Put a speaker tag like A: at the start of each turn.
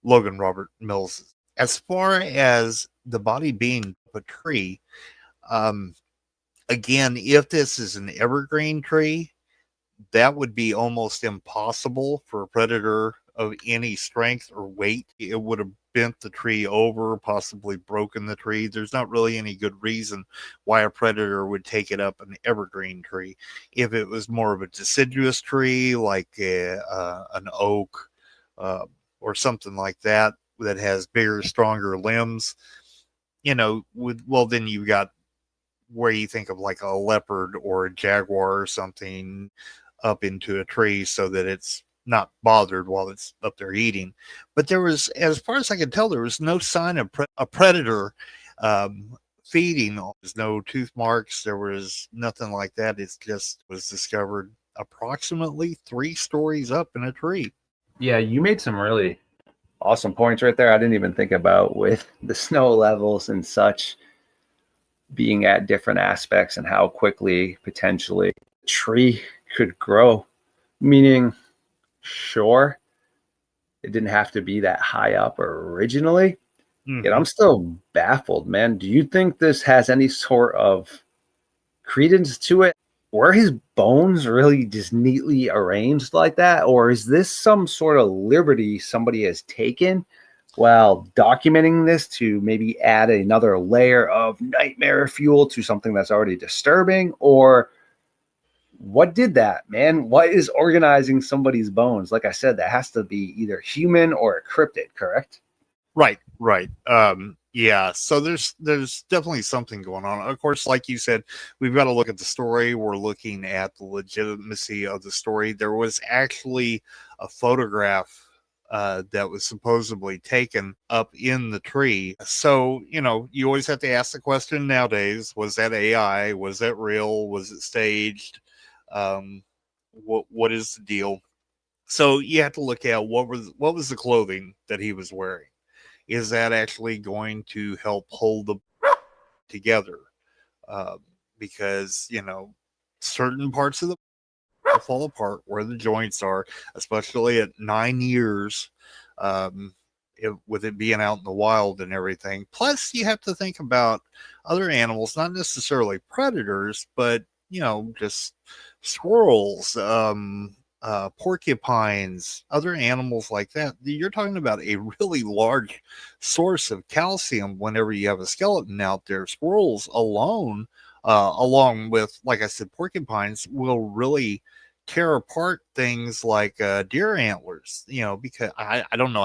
A: Logan Robert Mills. As far as the body being a tree, um, again, if this is an evergreen tree, that would be almost impossible for a predator of any strength or weight. It would have bent the tree over, possibly broken the tree. There's not really any good reason why a predator would take it up an evergreen tree. If it was more of a deciduous tree, like an oak uh, or something like that, that has bigger, stronger limbs, well, then you've got where you think of like a leopard or a jaguar or something up into a tree so that it's not bothered while it's up there eating. But there was, as far as I could tell, there was no sign of a predator feeding. There's no tooth marks. There was nothing like that. It just was discovered approximately 3 stories up in a tree.
B: Yeah, you made some really awesome points right there. I didn't even think about with the snow levels and such being at different aspects and how quickly potentially a tree could grow. Meaning, sure, it didn't have to be that high up originally. Yet I'm still baffled, man. Do you think this has any sort of credence to it? Were his bones really just neatly arranged like that? Or is this some sort of liberty somebody has taken while documenting this to maybe add another layer of nightmare fuel to something that's already disturbing? Or what did that, man? What is organizing somebody's bones? Like I said, that has to be either human or a cryptid, correct?
A: Right. Yeah. So there's definitely something going on. Of course, like you said, we've got to look at the story. We're looking at the legitimacy of the story. There was actually a photograph that was supposedly taken up in the tree. So, you always have to ask the question nowadays, was that AI? Was that real? Was it staged? What is the deal? So you have to look at what was the clothing that he was wearing. Is that actually going to help hold the together? Uh, because certain parts of the fall apart where the joints are, especially at 9 years. With it being out in the wild and everything. Plus, you have to think about other animals, not necessarily predators, but just squirrels, porcupines, other animals like that. You're talking about a really large source of calcium whenever you have a skeleton out there. Squirrels alone, along with, like I said, porcupines, will really tear apart things like deer antlers, because I don't know